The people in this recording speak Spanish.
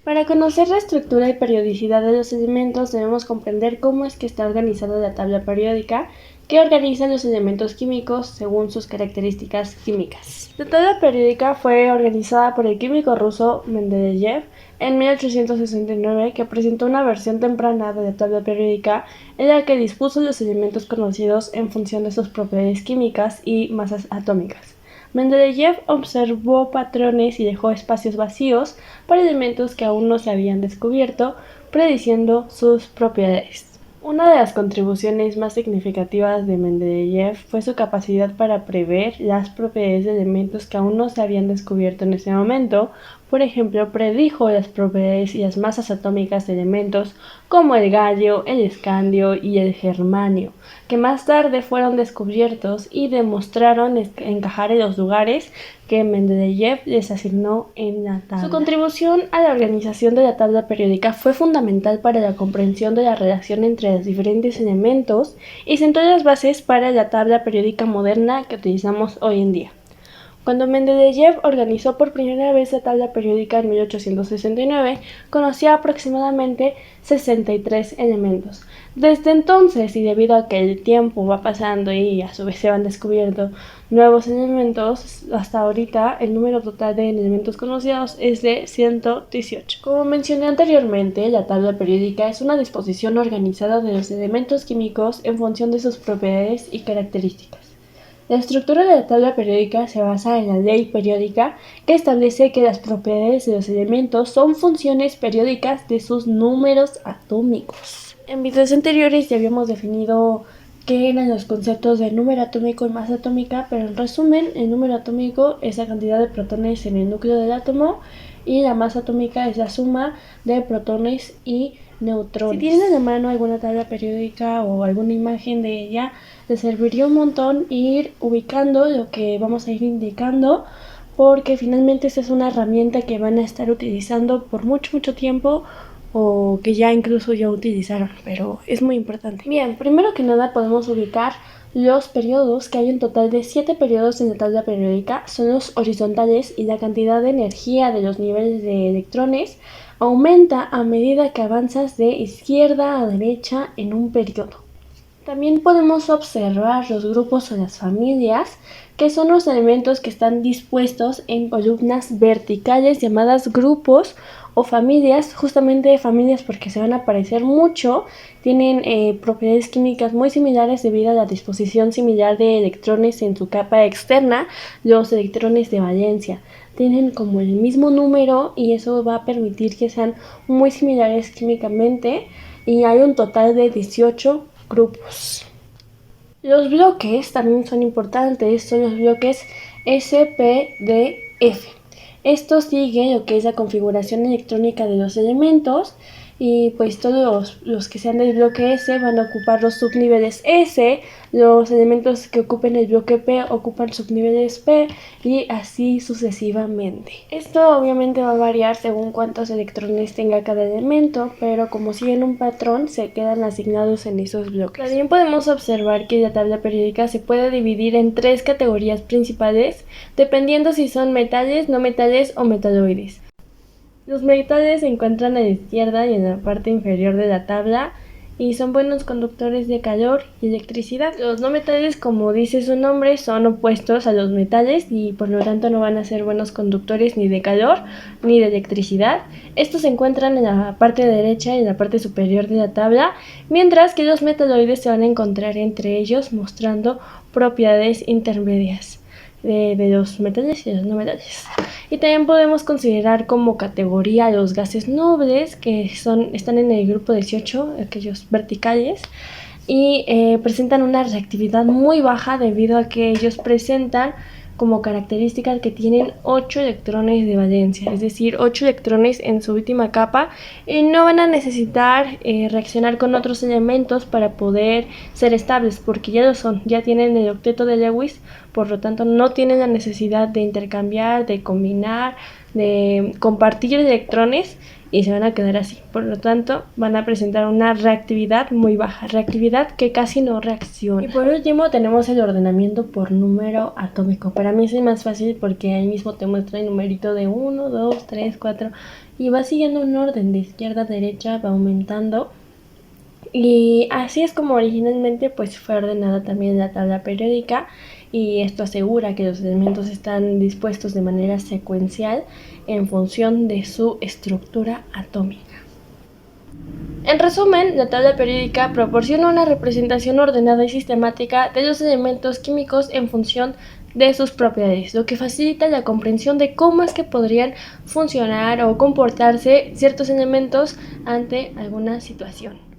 Para conocer la estructura y periodicidad de los elementos debemos comprender cómo es que está organizada la tabla periódica que organiza los elementos químicos según sus características químicas. La tabla periódica fue organizada por el químico ruso Mendeleev en 1869, que presentó una versión temprana de la tabla periódica en la que dispuso los elementos conocidos en función de sus propiedades químicas y masas atómicas. Mendeleev observó patrones y dejó espacios vacíos para elementos que aún no se habían descubierto, prediciendo sus propiedades. Una de las contribuciones más significativas de Mendeleev fue su capacidad para prever las propiedades de elementos que aún no se habían descubierto en ese momento. Por ejemplo, predijo las propiedades y las masas atómicas de elementos como el galio, el escandio y el germanio, que más tarde fueron descubiertos y demostraron encajar en los lugares que Mendeleev les asignó en la tabla. Su contribución a la organización de la tabla periódica fue fundamental para la comprensión de la relación entre los diferentes elementos y sentó las bases para la tabla periódica moderna que utilizamos hoy en día. Cuando Mendeleev organizó por primera vez la tabla periódica en 1869, conocía aproximadamente 63 elementos. Desde entonces, y debido a que el tiempo va pasando y a su vez se van descubriendo nuevos elementos, hasta ahorita el número total de elementos conocidos es de 118. Como mencioné anteriormente, la tabla periódica es una disposición organizada de los elementos químicos en función de sus propiedades y características. La estructura de la tabla periódica se basa en la ley periódica, que establece que las propiedades de los elementos son funciones periódicas de sus números atómicos. En videos anteriores ya habíamos definido qué eran los conceptos de número atómico y masa atómica, pero en resumen, el número atómico es la cantidad de protones en el núcleo del átomo y la masa atómica es la suma de protones y neutrones. Si tienen a la mano alguna tabla periódica o alguna imagen de ella, les serviría un montón ir ubicando lo que vamos a ir indicando, porque finalmente esta es una herramienta que van a estar utilizando por mucho tiempo o que ya incluso ya utilizaron, pero es muy importante. Bien, primero que nada podemos ubicar los periodos, que hay un total de 7 periodos en la tabla periódica. Son los horizontales y la cantidad de energía de los niveles de electrones aumenta a medida que avanzas de izquierda a derecha en un periodo. También podemos observar los grupos o las familias, que son los elementos que están dispuestos en columnas verticales llamadas grupos o familias, justamente familias porque se van a parecer mucho, tienen propiedades químicas muy similares debido a la disposición similar de electrones en su capa externa, los electrones de valencia. Tienen como el mismo número y eso va a permitir que sean muy similares químicamente, y hay un total de 18 grupos. Los bloques también son importantes, son los bloques S, P, D, F. Esto sigue lo que es la configuración electrónica de los elementos, y pues todos los que sean del bloque S van a ocupar los subniveles S, los elementos que ocupen el bloque P ocupan subniveles P, y así sucesivamente. Esto obviamente va a variar según cuántos electrones tenga cada elemento, pero como siguen un patrón se quedan asignados en esos bloques. También podemos observar que la tabla periódica se puede dividir en 3 categorías principales, dependiendo si son metales, no metales o metaloides. Los metales se encuentran a la izquierda y en la parte inferior de la tabla, y son buenos conductores de calor y electricidad. Los no metales, como dice su nombre, son opuestos a los metales y por lo tanto no van a ser buenos conductores ni de calor ni de electricidad. Estos se encuentran en la parte derecha y en la parte superior de la tabla, mientras que los metaloides se van a encontrar entre ellos, mostrando propiedades intermedias de los metales y los no metales. Y también podemos considerar como categoría los gases nobles, que están en el grupo 18, aquellos verticales, y presentan una reactividad muy baja debido a que ellos presentan como característica que tienen 8 electrones de valencia, es decir, 8 electrones en su última capa, y no van a necesitar reaccionar con otros elementos para poder ser estables, porque ya lo son, ya tienen el octeto de Lewis, por lo tanto no tienen la necesidad de intercambiar, de combinar, de compartir electrones, y se van a quedar así. Por lo tanto, van a presentar una reactividad muy baja, reactividad que casi no reacciona. Y por último tenemos el ordenamiento por número atómico. Para mí es el más fácil porque ahí mismo te muestra el numerito de 1, 2, 3, 4 y va siguiendo un orden de izquierda a derecha, va aumentando. Y así es como originalmente pues fue ordenada también la tabla periódica, y esto asegura que los elementos están dispuestos de manera secuencial en función de su estructura atómica. En resumen, la tabla periódica proporciona una representación ordenada y sistemática de los elementos químicos en función de sus propiedades, lo que facilita la comprensión de cómo es que podrían funcionar o comportarse ciertos elementos ante alguna situación.